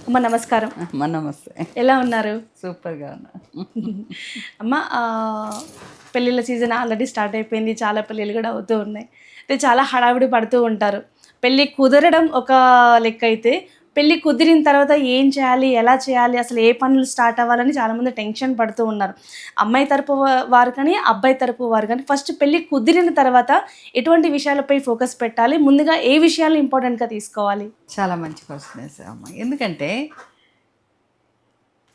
అమ్మ నమస్కారం. అమ్మ నమస్తే. ఎలా ఉన్నారు? సూపర్గా ఉన్నా. అమ్మ పెళ్ళిళ్ళ సీజన్ ఆల్రెడీ స్టార్ట్ అయిపోయింది. చాలా పెళ్ళిళ్ళు కూడా అవుతూ ఉన్నాయి. అయితే చాలా హడావిడి పడుతూ ఉంటారు. పెళ్ళి కుదరడం ఒక లెక్క అయితే, పెళ్ళి కుదిరిన తర్వాత ఏం చేయాలి, ఎలా చేయాలి, అసలు ఏ పనులు స్టార్ట్ అవ్వాలని చాలామంది టెన్షన్ పడుతూ ఉన్నారు. అమ్మాయి తరపు వారు కానీ, అబ్బాయి తరపు వారు కానీ ఫస్ట్ పెళ్ళి కుదిరిన తర్వాత ఎటువంటి విషయాలపై ఫోకస్ పెట్టాలి, ముందుగా ఏ విషయాలు ఇంపార్టెంట్గా తీసుకోవాలి? చాలా మంచి క్వశ్చన్ వేసావు అమ్మ. ఎందుకంటే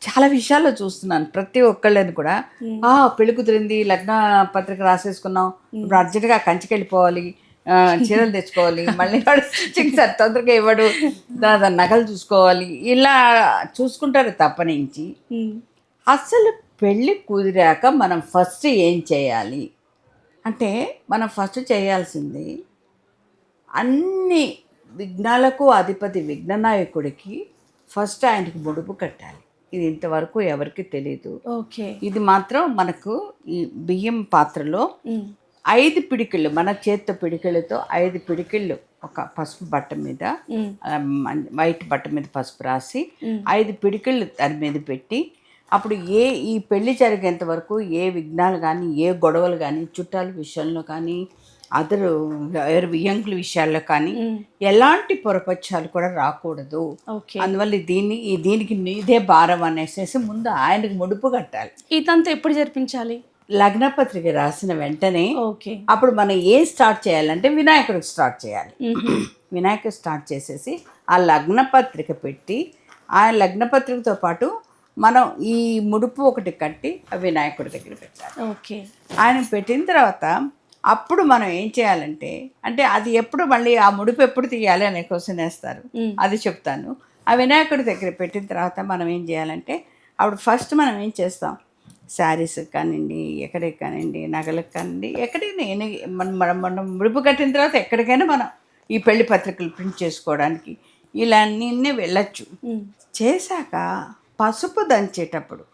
చాలా విషయాల్లో చూస్తున్నాను ప్రతి ఒక్కళ్ళని కూడా పెళ్లి కుదిరింది, లగ్న పత్రిక రాసేసుకున్నాం, ఇప్పుడు అర్జెంటుగా కంచికి వెళ్ళిపోవాలి, చీరలు తెచ్చుకోవాలి, మళ్ళీ వాడు స్టిచ్చింగ్ సార్ తొందరగా ఇవ్వడు, దాని నగలు చూసుకోవాలి, ఇలా చూసుకుంటారు తప్పనించి అసలు పెళ్ళి కుదిరాక మనం ఫస్ట్ ఏం చేయాలి అంటే, మనం ఫస్ట్ చేయాల్సింది అన్ని విఘ్నాలకు అధిపతి విఘ్ననాయకుడికి ఫస్ట్ ఆయనకి ముడుపు కట్టాలి. ఇది ఇంతవరకు ఎవరికి తెలియదు. ఓకే. ఇది మాత్రం మనకు ఈ బియ్యం పాత్రలో 5 పిడికిళ్ళు, మన చేత్తో పిడికిళ్ళతో 5 పిడికిళ్ళు ఒక పసుపు బట్ట మీద, వైట్ బట్ట మీద పసుపు రాసి 5 పిడికిళ్ళు దాని మీద పెట్టి, అప్పుడు ఈ పెళ్లి జరిగేంత వరకు ఏ విఘ్నాలు కానీ, ఏ గొడవలు కానీ, చుట్టాల విషయంలో కానీ, అదరు వియంకుల విషయాల్లో కానీ ఎలాంటి పొరపక్షాలు కూడా రాకూడదు. అందువల్ల దీనికి ఇదే భారం అనేసి ముందు ఆయనకు ముడుపు కట్టాలి. ఈ తంతు ఎప్పుడు జరిపించాలి? లగ్నపత్రిక రాసిన వెంటనే అప్పుడు మనం ఏం స్టార్ట్ చేయాలంటే వినాయకుడికి స్టార్ట్ చేయాలి. వినాయకుడు స్టార్ట్ చేసేసి ఆ లగ్నపత్రిక పెట్టి, ఆ లగ్నపత్రికతో పాటు మనం ఈ ముడుపు ఒకటి కట్టి ఆ వినాయకుడి దగ్గర పెట్టాలి. ఓకే. ఆయన పెట్టిన తర్వాత అప్పుడు మనం ఏం చేయాలంటే, అంటే అది ఎప్పుడు మళ్ళీ ఆ ముడుపు ఎప్పుడు తీయాలి అనే క్వశ్చన్ వేస్తారు, అది చెప్తాను. ఆ వినాయకుడి దగ్గర పెట్టిన తర్వాత మనం ఏం చేయాలంటే, అప్పుడు ఫస్ట్ మనం ఏం చేస్తాం, శారీస్ కానివ్వండి, ఎక్కడికి కానివ్వండి, నగలకు కానివ్వండి, ఎక్కడికైనా మనం ముడుపు కట్టిన తర్వాత ఎక్కడికైనా మనం ఈ పెళ్లి పత్రికలు ప్రింట్ చేసుకోవడానికి ఇలా అన్నీ వెళ్ళచ్చు. చేశాక పసుపు దంచేటప్పుడు,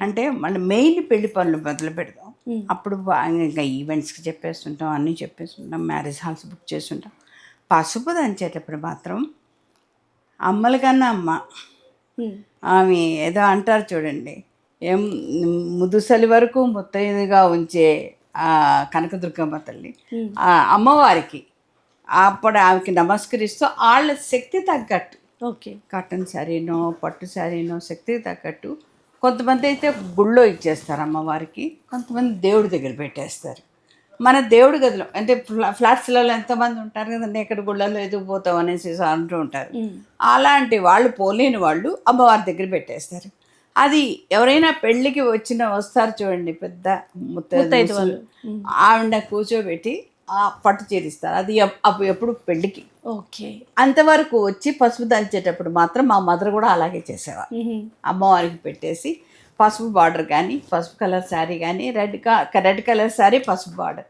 అంటే మన మెయిన్ పెళ్లి పనులు మొదలు పెడదాం. అప్పుడు ఇంకా ఈవెంట్స్కి చెప్పేస్తుంటాం, అన్నీ చెప్పేస్తుంటాం, మ్యారేజ్ హాల్స్ బుక్ చేస్తుంటాం. పసుపు దంచేటప్పుడు మాత్రం అమ్మల కన్నా అమ్మ, ఆమె ఏదో అంటారు చూడండి, ఏం ముదుసలి వరకు ముత్తైదుగా ఉంచే కనకదుర్గమ్మ తల్లి, ఆ అమ్మవారికి అప్పుడు ఆమెకి నమస్కరిస్తూ వాళ్ళ శక్తి తగ్గట్టు, కాటన్ శారీనో పట్టు శారీనో శక్తికి తగ్గట్టు, కొంతమంది అయితే గుళ్ళో ఇచ్చేస్తారు అమ్మవారికి, కొంతమంది దేవుడి దగ్గర పెట్టేస్తారు. మన దేవుడి గదిలో అంటే ఫ్లాట్స్లలో ఎంతమంది ఉంటారు కదండి, ఎక్కడ గుళ్ళలో ఎదుగుపోతాం అనేసి అంటూ ఉంటారు. అలాంటి వాళ్ళు పోలేని వాళ్ళు అమ్మవారి దగ్గర పెట్టేస్తారు. అది ఎవరైనా పెళ్ళికి వస్తారు చూడండి, పెద్ద ముత్తైదు ఆవిడ కూర్చోబెట్టి ఆ పట్టు చీరిస్తారు. అది అప్పుడు ఎప్పుడు పెళ్ళికి. ఓకే. అంతవరకు వచ్చి పసుపు దంచేటప్పుడు మాత్రం మా మదర్ కూడా అలాగే చేసేవారు. అమ్మవారికి పెట్టేసి పసుపు బార్డర్ కానీ, పసుపు కలర్ శారీ కానీ, రెడ్ కలర్ శారీ పసుపు బార్డర్,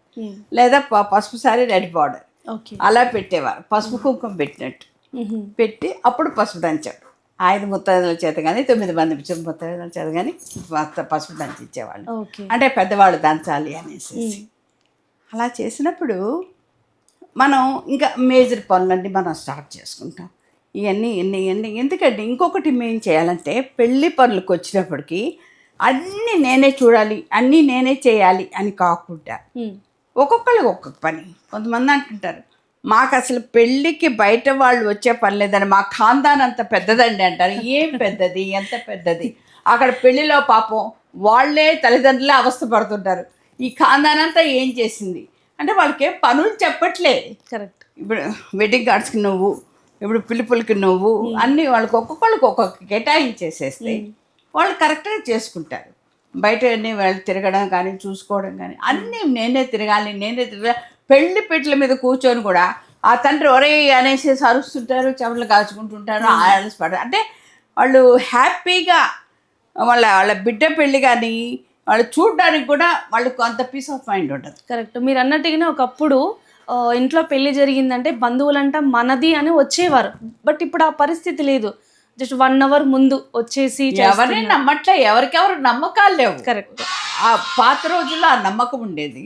లేదా పసుపు శారీ రెడ్ బార్డర్, అలా పెట్టేవారు. పసుపు కుంకుమ పెట్టినట్టు పెట్టి అప్పుడు పసుపు దంచారు. 5 ముత్తైదుల చేత కానీ, 9 మంది ముత్తైదుల చేత కానీ పసుపు దంచి ఇచ్చేవాళ్ళు. అంటే పెద్దవాళ్ళు దంచాలి అనేసి. అలా చేసినప్పుడు మనం ఇంకా మేజర్ పనులన్నీ మనం స్టార్ట్ చేసుకుంటాం. ఇవన్నీ ఎందుకంటే ఇంకొకటి మేము చేయాలంటే, పెళ్ళి పనులకు వచ్చినప్పటికీ అన్నీ నేనే చూడాలి, అన్నీ నేనే చేయాలి అని కాకుండా ఒక్కొక్కరికి ఒక్కొక్క పని. కొంతమంది అంటుంటారు, మాకు అసలు పెళ్ళికి బయట వాళ్ళు వచ్చే పని లేదని, మా ఖాందాన్ అంత పెద్దదండి అంటారు. ఏం పెద్దది, ఎంత పెద్దది? అక్కడ పెళ్ళిలో పాపం వాళ్ళే తల్లిదండ్రులే అవస్థ పడుతుంటారు. ఈ ఖాందాన్ అంతా ఏం చేసింది అంటే వాళ్ళకి పనులు చెప్పట్లే. కరెక్ట్. ఇప్పుడు వెడ్డింగ్ కార్డ్స్కి నువ్వు, ఇప్పుడు పిలుపులకి నువ్వు, అన్నీ వాళ్ళకి ఒక్కొక్కళ్ళకి ఒక్కొక్క కేటాయించేసేస్తే వాళ్ళు కరెక్ట్గా చేసుకుంటారు. బయట అన్నీ వాళ్ళు తిరగడం కానీ, చూసుకోవడం కానీ, అన్నీ నేనే తిరగాలి. పెళ్లి పెట్ల మీద కూర్చొని కూడా ఆ తండ్రి ఒరే అనేసి అరుస్తుంటారు, చెమటలు కాచుకుంటుంటారు, ఆయాల్సిపడతారు. అంటే వాళ్ళు హ్యాపీగా వాళ్ళ బిడ్డ పెళ్ళి కానీ వాళ్ళు చూడడానికి కూడా వాళ్ళకు అంత పీస్ ఆఫ్ మైండ్ ఉంటుంది. కరెక్ట్. మీరు అన్నట్టుగానే ఒకప్పుడు ఇంట్లో పెళ్లి జరిగిందంటే బంధువులంట మనది అని వచ్చేవారు. బట్ ఇప్పుడు ఆ పరిస్థితి లేదు. జస్ట్ 1 hour ముందు వచ్చేసి ఎవరిని నమ్మట్లే, ఎవరికెవరు నమ్మకాలు లేవు. కరెక్ట్. ఆ పాత రోజుల్లో ఆ నమ్మకం ఉండేది.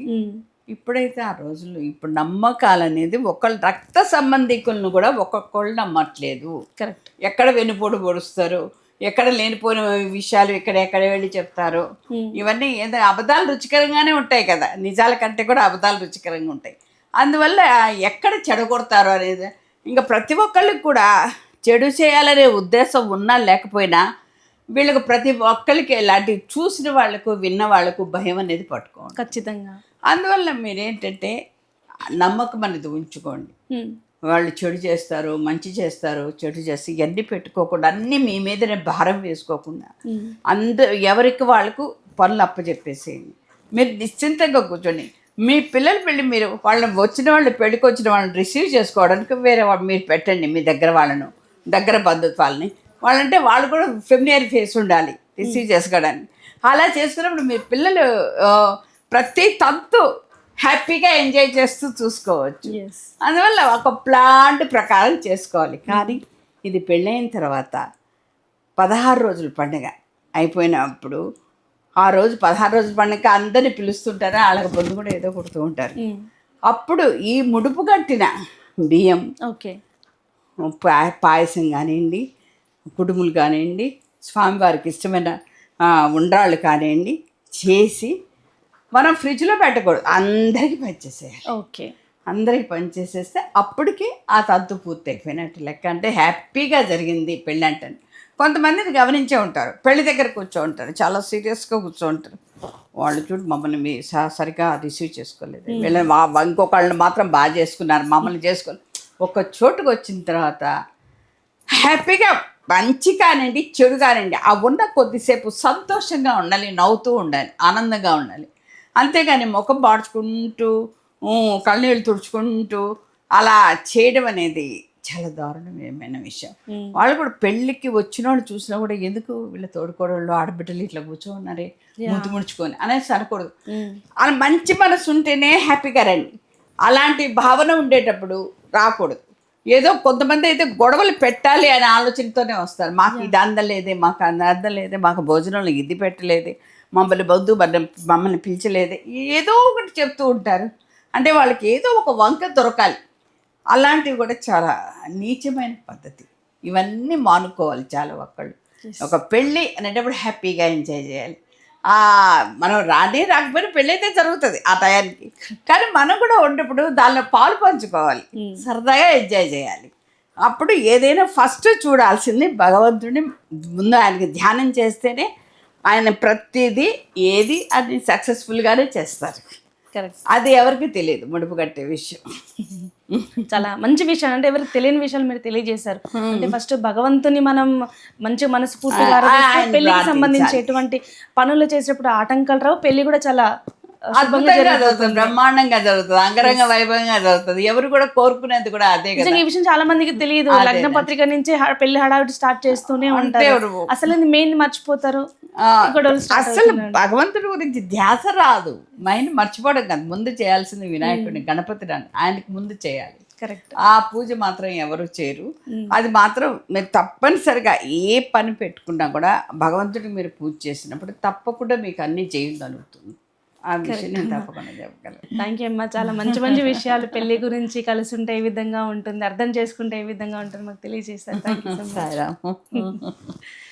ఇప్పుడైతే ఆ రోజుల్లో ఇప్పుడు నమ్మకాలు అనేది ఒకళ్ళ రక్త సంబంధికులను కూడా ఒక్కొక్కళ్ళు నమ్మట్లేదు. కరెక్ట్. ఎక్కడ వెనుపోటు పొడుస్తారు, ఎక్కడ లేనిపోయిన విషయాలు ఎక్కడ వెళ్ళి చెప్తారు. ఇవన్నీ ఏదో అబద్ధాలు రుచికరంగానే ఉంటాయి కదా, నిజాల కంటే కూడా అబద్ధాలు రుచికరంగా ఉంటాయి. అందువల్ల ఎక్కడ చెడగొడతారు అనేది, ఇంకా ప్రతి ఒక్కళ్ళకి కూడా చెడు చేయాలనే ఉద్దేశం ఉన్నా లేకపోయినా వీళ్ళకి ప్రతి ఒక్కరికి ఇలాంటివి చూసిన వాళ్ళకు విన్న వాళ్ళకు భయం అనేది పట్టుకోండి. ఖచ్చితంగా. అందువల్ల మీరేంటంటే నమ్మకం అనేది ఉంచుకోండి. వాళ్ళు చెడు చేస్తారు, మంచి చేస్తారు, చెడు చేసి ఇవన్నీ పెట్టుకోకుండా అన్నీ మీ మీదనే భారం వేసుకోకుండా ఎవరికి వాళ్ళకు పనులు అప్పచెప్పేసేయండి. మీరు నిశ్చింతంగా కూర్చొని మీ పిల్లల పెళ్ళి మీరు వాళ్ళని వచ్చిన వాళ్ళు పెళ్ళికి వచ్చిన వాళ్ళని రిసీవ్ చేసుకోవడానికి వేరే వాళ్ళు మీరు పెట్టండి, మీ దగ్గర వాళ్ళను, దగ్గర బంధుత్వాలని. వాళ్ళంటే వాళ్ళు కూడా ఫెమిలియర్ ఫేస్ ఉండాలి రిసీవ్ చేసుకోవడానికి. అలా చేసుకున్నప్పుడు మీ పిల్లలు ప్రతి తంతు హ్యాపీగా ఎంజాయ్ చేస్తూ చూసుకోవచ్చు. అందువల్ల ఒక ప్లాన్ ప్రకారం చేసుకోవాలి. కానీ ఇది పెళ్ళైన తర్వాత 16 రోజుల పండుగ అయిపోయినప్పుడు ఆ రోజు 16 రోజుల పండుగ అందరిని పిలుస్తుంటారు, వాళ్ళకి బొందు కూడా ఏదో కొడుతూ ఉంటారు. అప్పుడు ఈ ముడుపు కట్టిన బియ్యం, ఓకే, పాయసం కానివ్వండి, కుడుములు కానివ్వండి, స్వామివారికి ఇష్టమైన ఉండ్రాళ్ళు కానివ్వండి చేసి మనం ఫ్రిడ్జ్లో పెట్టకూడదు, అందరికీ పనిచేసేయాలి. ఓకే, అందరికి పనిచేసేస్తే అప్పటికి ఆ తంతు పూర్తి అయిపోయినట్టు లెక్క. అంటే హ్యాపీగా జరిగింది పెళ్ళి అంటే. కొంతమందిని గమనించే ఉంటారు, పెళ్లి దగ్గర కూర్చో ఉంటారు, చాలా సీరియస్గా కూర్చో ఉంటారు. వాళ్ళు చూడు మమ్మల్ని సరిగా రిసీవ్ చేసుకోలేదు, వీళ్ళని ఇంకొకళ్ళని మాత్రం బాగా చేసుకున్నారు, మమ్మల్ని చేసుకోలేదు. ఒక చోటుకు వచ్చిన తర్వాత హ్యాపీగా మంచి కానివ్వండి చెడు కానివ్వండి ఆ ఉన్న కొద్దిసేపు సంతోషంగా ఉండాలి, నవ్వుతూ ఉండాలి, ఆనందంగా ఉండాలి. అంతేగాని ముఖం బాడ్చుకుంటూ కళ్ళనీళ్ళు తుడుచుకుంటూ అలా చేయడం అనేది చాలా దారుణమైన విషయం. వాళ్ళు కూడా పెళ్ళికి వచ్చిన వాళ్ళు చూసినా కూడా ఎందుకు వీళ్ళ తోడుకోడళ్ళు ఆడబిడ్డలు ఇట్లా కూర్చోన్నారే ముద్దు ముడుచుకొని అనేసి అనకూడదు. అలా మంచి మనసు ఉంటేనే హ్యాపీగా రండి. అలాంటి భావన ఉండేటప్పుడు రాకూడదు. ఏదో కొంతమంది అయితే గొడవలు పెట్టాలి అనే ఆలోచనతోనే వస్తారు. మాకు ఇది అందలేదే, మాకు అందలేదే, మాకు భోజనంలో ఇది పెట్టలేదే, మమ్మల్ని పిలిచలేదే, ఏదో ఒకటి చెప్తూ ఉంటారు. అంటే వాళ్ళకి ఏదో ఒక వంక దొరకాలి. అలాంటివి కూడా చాలా నీచమైన పద్ధతి. ఇవన్నీ మానుకోవాలి చాలా ఒక్కళ్ళు. ఒక పెళ్ళి అనేటప్పుడు హ్యాపీగా ఎంజాయ్ చేయాలి. మనం రాకపోయినా పెళ్ళి అయితే జరుగుతుంది ఆ టయానికి. కానీ మనం కూడా ఉన్నప్పుడు దానిలో పాలు పంచుకోవాలి, సరదాగా ఎంజాయ్ చేయాలి. అప్పుడు ఏదైనా ఫస్ట్ చూడాల్సింది భగవంతుడిని. ముందు ఆయనకి ధ్యానం చేస్తేనే ఆయన ప్రతిదీ ఏది అది సక్సెస్ఫుల్గానే చేస్తారు. కరెక్ట్. అది ఎవరికి తెలియదు ముడుపు కట్టే విషయం. చాలా మంచి విషయం, అంటే ఎవరికి తెలియని విషయాలు మీరు తెలియజేశారు. అంటే ఫస్ట్ భగవంతుని మనం మంచి మనస్ఫూర్తిగా పెళ్లికి సంబంధించి ఎటువంటి పనులు చేసేటప్పుడు ఆటంకాలు రావు, పెళ్లి కూడా చాలా అద్భుతంగా జరుగుతుంది, బ్రహ్మాండంగా జరుగుతుంది, అంగరంగ వైభవంగా జరుగుతుంది. ఎవరు కూడా కోరుకునేది కూడా అదే కదా. ఈ విషయం చాలా మందికి తెలియదు. లగ్న పత్రిక నుంచి పెళ్లి హడావిడి స్టార్ట్ చేస్తూనే ఉంటారు, అసలు మెయిన్ మర్చిపోతారు. అసలు భగవంతుడి గురించి ధ్యాస రాదు, మైండ్ మర్చిపోవడం కాదు. ముందు చేయాల్సింది వినాయకుడిని, గణపతిని ఆయనకి ముందు చేయాలి. కరెక్ట్. ఆ పూజ మాత్రం ఎవరు చేయరు. అది మాత్రం మీరు తప్పనిసరిగా ఏ పని పెట్టుకున్నా కూడా భగవంతుడికి మీరు పూజ చేసినప్పుడు తప్పకుండా మీకు అన్నీ చేయగలుగుతుంది. ఆ విషయం నేను తప్పకుండా చెప్పగలను. థ్యాంక్ యూ అమ్మా, చాలా మంచి మంచి విషయాలు పెళ్లి గురించి కలిసి ఉంటే ఏ విధంగా ఉంటుంది, అర్థం చేసుకుంటే ఏ విధంగా ఉంటుంది మాకు తెలియజేశారు. Thank you so much.